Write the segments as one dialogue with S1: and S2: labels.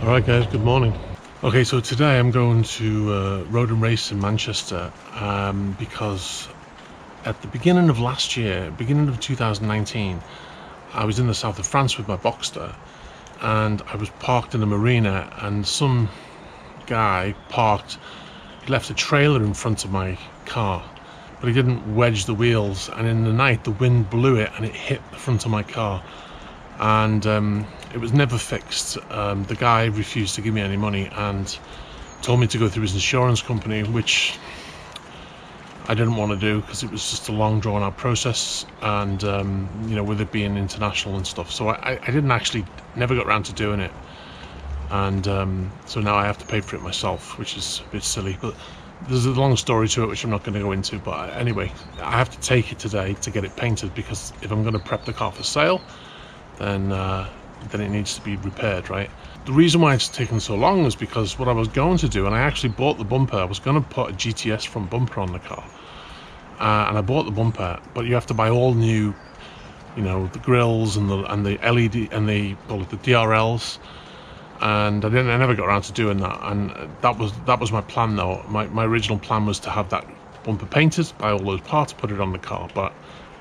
S1: Alright guys, good morning. Okay, so today I'm going to Road and Race in Manchester because at the beginning of last year, beginning of 2019, I was in the south of France with my Boxster and I was parked in a marina and some guy he left a trailer in front of my car, but he didn't wedge the wheels, and in the night the wind blew it and it hit the front of my car, and it was never fixed. The guy refused to give me any money and told me to go through his insurance company, which I didn't want to do because it was just a long drawn out process, and you know, with it being international and stuff, so I never got around to doing it, and so now I have to pay for it myself, which is a bit silly, but there's a long story to it which I'm not going to go into. But anyway, I have to take it today to get it painted, because if I'm going to prep the car for sale, then it needs to be repaired, right? The reason why it's taken so long is because what I was going to do, and I actually bought the bumper, I was going to put a GTS front bumper on the car, and I bought the bumper, but you have to buy all new, you know, the grills and the LED and the DRLs, and I never got around to doing that. And that was my plan though. My original plan was to have that bumper painted, buy all those parts, put it on the car, but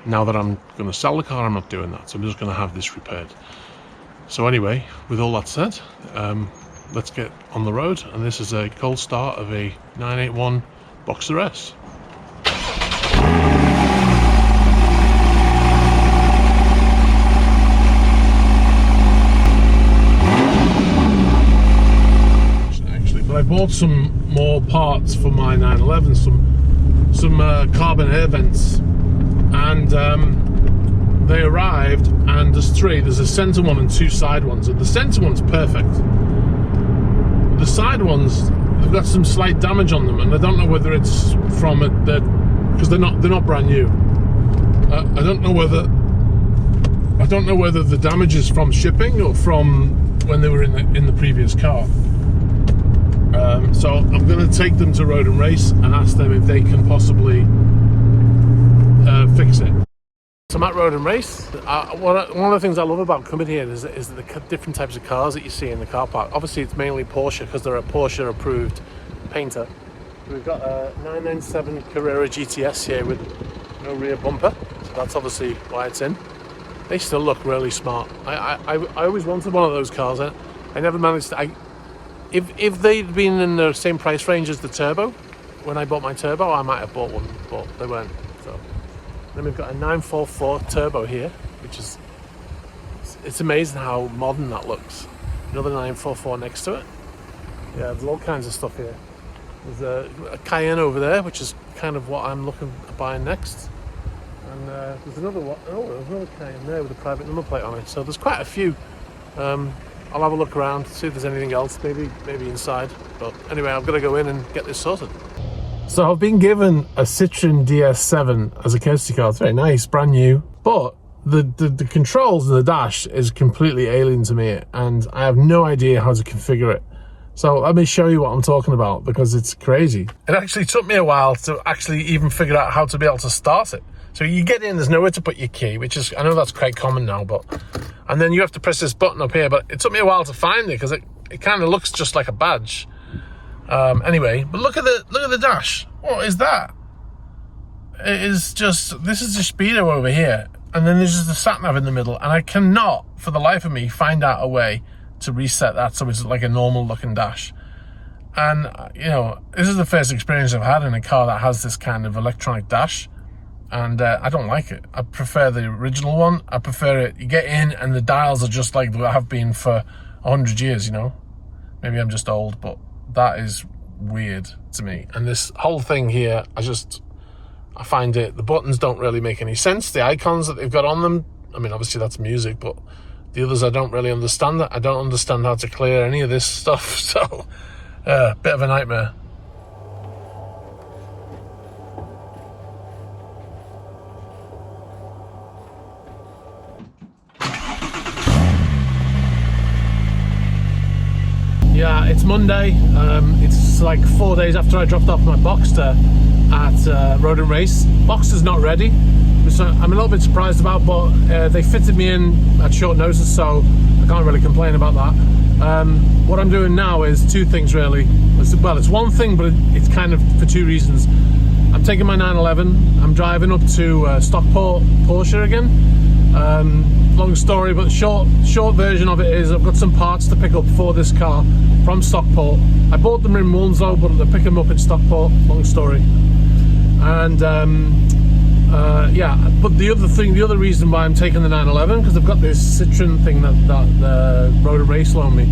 S1: now that I'm going to sell the car, I'm not doing that, so I'm just going to have this repaired. So anyway, with all that said, let's get on the road, and this is a cold start of a 981 Boxster S. Actually, but I bought some more parts for my 911, some carbon air vents, and they arrived, and there's three. There's a center one and two side ones, and the center one's perfect. The side ones, they've got some slight damage on them, and I don't know whether it's from it, because they're not brand new. I don't know whether the damage is from shipping or from when they were in the previous car. So I'm going to take them to Road and Race and ask them if they can possibly fix it. So I'm at Road and Race. One of the things I love about coming here is the different types of cars that you see in the car park. Obviously it's mainly Porsche, because they're a Porsche approved painter. We've got a 997 Carrera GTS here with no rear bumper, so that's obviously why it's in. They still look really smart. I always wanted one of those cars. I never managed to. If they'd been in the same price range as the Turbo, when I bought my Turbo, I might have bought one, but they weren't. So then we've got a 944 Turbo here, which is, it's amazing how modern that looks. Another 944 next to it. Yeah, there's all kinds of stuff here. There's a Cayenne over there, which is kind of what I'm looking at buying next. And there's another one. Oh, there's another Cayenne there with a private number plate on it. So there's quite a few. I'll have a look around, see if there's anything else, maybe inside. But anyway, I've got to go in and get this sorted. So I've been given a Citroen DS7 as a courtesy car. It's very nice, brand new. But the controls and the dash is completely alien to me, and I have no idea how to configure it. So let me show you what I'm talking about, because it's crazy. It actually took me a while to actually even figure out how to be able to start it. So you get in, there's nowhere to put your key, which is, I know that's quite common now, but, and then you have to press this button up here, but it took me a while to find it, because it kind of looks just like a badge. Anyway, but look at the dash. What is that? It is just, this is the speedo over here, and then there's just the sat nav in the middle, and I cannot for the life of me find out a way to reset that so it's like a normal looking dash. And you know, this is the first experience I've had in a car that has this kind of electronic dash, and I don't like it. I prefer the original one. I prefer it, you get in and the dials are just like they have been for 100 years, you know. Maybe I'm just old, but that is weird to me. And this whole thing here, I find it, the buttons don't really make any sense. The icons that they've got on them, I mean, obviously that's music, but the others I don't really understand that. I don't understand how to clear any of this stuff, so bit of a nightmare. Yeah, it's Monday. It's like 4 days after I dropped off my Boxster at Road and Race. Boxster's not ready, which I'm a little bit surprised about, but they fitted me in at short notice, so I can't really complain about that. What I'm doing now is two things really. Well, it's one thing, but it's kind of for two reasons. I'm taking my 911, I'm driving up to Stockport Porsche again. Long story, but short version of it is I've got some parts to pick up for this car from Stockport. I bought them in Wilmslow, but I pick them up in Stockport, long story. And yeah, but the other reason why I'm taking the 911, because I've got this Citroen thing that the Road and Race loaned me,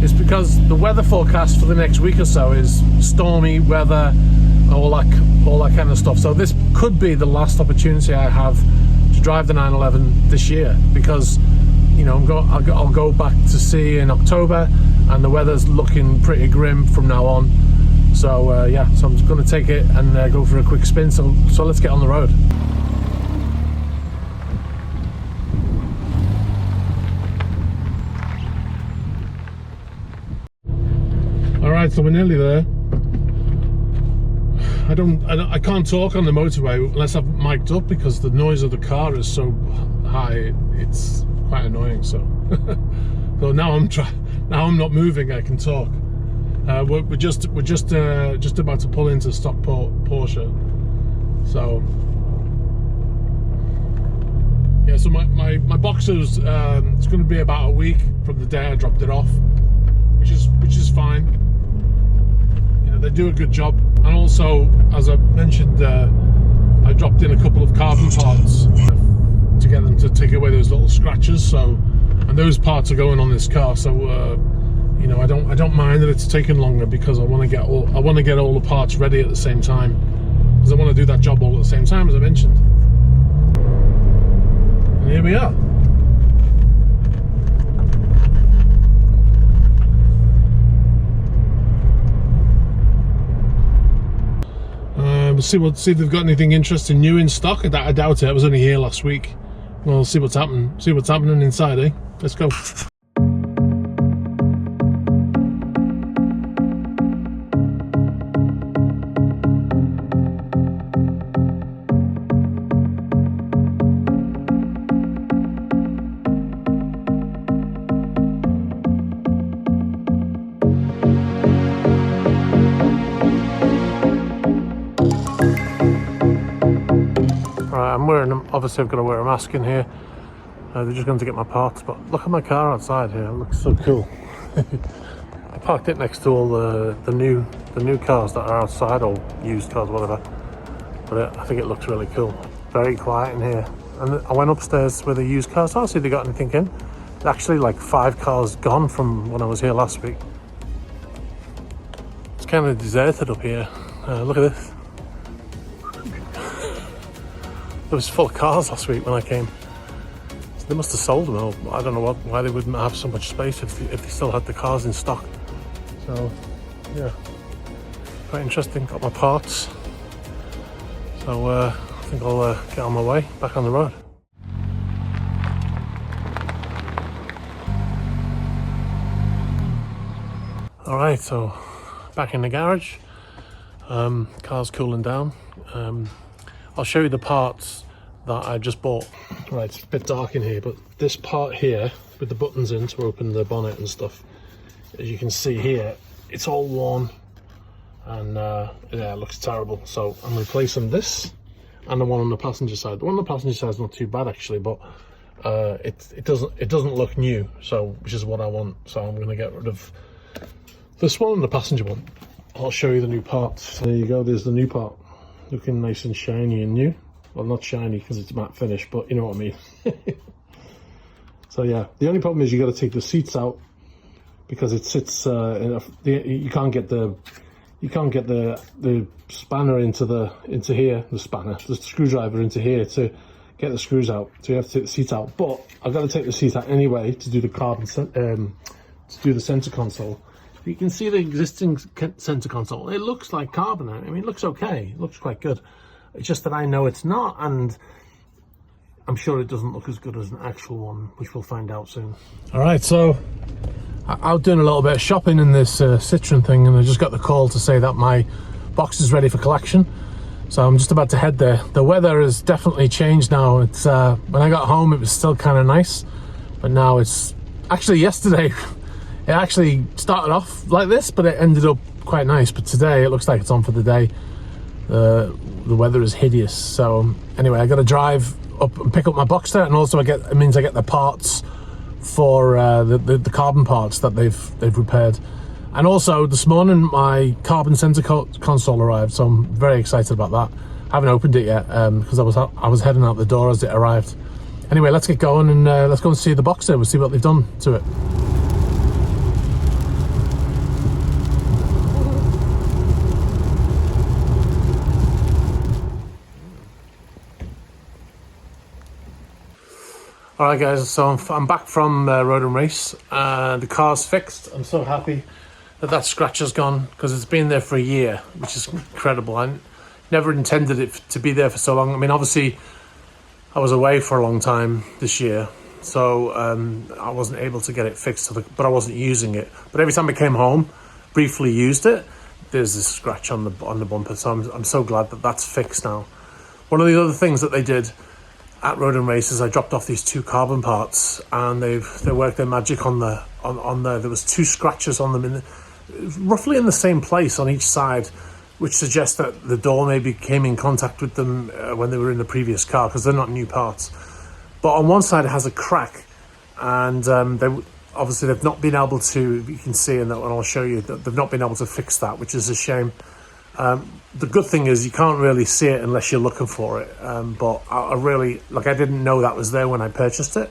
S1: is because the weather forecast for the next week or so is stormy weather, all that kind of stuff. So this could be the last opportunity I have to drive the 911 this year, because you know I'll go back to sea in October, and the weather's looking pretty grim from now on. So yeah, so I'm just going to take it and go for a quick spin. So let's get on the road. All right, so we're nearly there. I can't talk on the motorway unless I've mic'd up, because the noise of the car is so high. It's quite annoying. So, so now I'm not moving. I can talk. We're just about to pull into Stockport Porsche. So yeah, so my Boxster's it's going to be about a week from the day I dropped it off, which is fine. You know, they do a good job. And also, as I mentioned, I dropped in a couple of carbon parts to get them to take away those little scratches. So, and those parts are going on this car. So, you know, I don't mind that it's taking longer, because I want to get all the parts ready at the same time, because I want to do that job all at the same time, as I mentioned. And here we are. We'll see if they've got anything interesting new in stock. I doubt it. I was only here last week. We'll see what's happening. See what's happening inside, eh? Let's go. Obviously I've got to wear a mask in here. They're just going to get my parts, but look at my car outside here. It looks so cool. I parked it next to all the new cars that are outside, or used cars, whatever. But I think it looks really cool. Very quiet in here. And I went upstairs where the used cars are, see if they got anything in. Actually, like 5 cars gone from when I was here last week. It's kind of deserted up here. Look at this. It was full of cars last week when I came. So they must have sold them, or I don't know why they wouldn't have so much space if they still had the cars in stock. So yeah, quite interesting. Got my parts. So I think I'll get on my way back on the road. All right, so back in the garage. Car's cooling down. I'll show you the parts that I just bought. Right, it's a bit dark in here, but this part here with the buttons in to open the bonnet and stuff, as you can see here, it's all worn, and yeah, it looks terrible. So I'm replacing this and the one on the passenger side. The one on the passenger side is not too bad actually, but it doesn't look new, so which is what I want. So I'm going to get rid of this one and the passenger one. I'll show you the new parts. There you go. There's the new part. Looking nice and shiny and new. Well, not shiny because it's matte finish, but you know what I mean. So yeah, the only problem is you got to take the seats out, because it sits you can't get the spanner into here, the screwdriver into here to get the screws out. So you have to take the seats out. But I've got to take the seats out anyway to do the to do the center console. You can see the existing center console. It looks like carbon. I mean, it looks okay. It looks quite good. It's just that I know it's not, and I'm sure it doesn't look as good as an actual one, which we'll find out soon. All right, so I was doing a little bit of shopping in this Citroen thing, and I just got the call to say that my box is ready for collection. So I'm just about to head there. The weather has definitely changed now. It's when I got home, it was still kind of nice, but now it's actually yesterday. It actually started off like this, but it ended up quite nice. But today it looks like it's on for the day. The weather is hideous. So anyway, I got to drive up and pick up my Boxster, and also it means I get the parts for the carbon parts that they've repaired. And also this morning my carbon center console arrived, so I'm very excited about that. I haven't opened it yet because I was heading out the door as it arrived. Anyway, let's get going and let's go and see the Boxster. We'll see what they've done to it. Alright guys, so I'm back from Road and Race. The car's fixed. I'm so happy that scratch has gone, because it's been there for a year, which is incredible. I never intended it to be there for so long. I mean, obviously I was away for a long time this year, so I wasn't able to get it fixed, but I wasn't using it. But every time I came home, briefly used it, there's this scratch on the bumper, so I'm so glad that that's fixed now. One of the other things that they did at Road and Race is I dropped off these 2 carbon parts, and they worked their magic on there. There was 2 scratches on them, roughly in the same place on each side, which suggests that the door maybe came in contact with them when they were in the previous car, because they're not new parts. But on one side it has a crack, and they've not been able to, you can see in that one, I'll show you, that they've not been able to fix that, which is a shame. The good thing is you can't really see it unless you're looking for it, but I really, I didn't know that was there when I purchased it.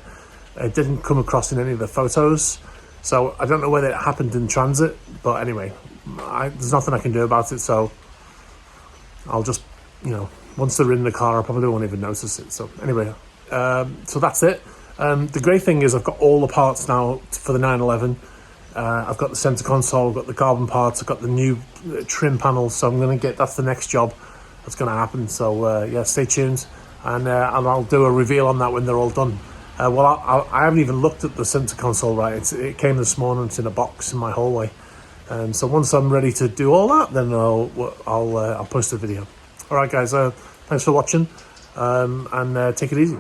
S1: It didn't come across in any of the photos, so I don't know whether it happened in transit, but anyway, there's nothing I can do about it, so I'll just, once they're in the car, I probably won't even notice it. So anyway, so that's it. The great thing is I've got all the parts now for the 911. I've got the center console, I've got the carbon parts, I've got the new trim panels, so that's the next job that's going to happen. So yeah, stay tuned, and I'll do a reveal on that when they're all done. I haven't even looked at the center console, right? It came this morning, it's in a box in my hallway. So once I'm ready to do all that, then I'll post a video. All right guys, thanks for watching, and take it easy.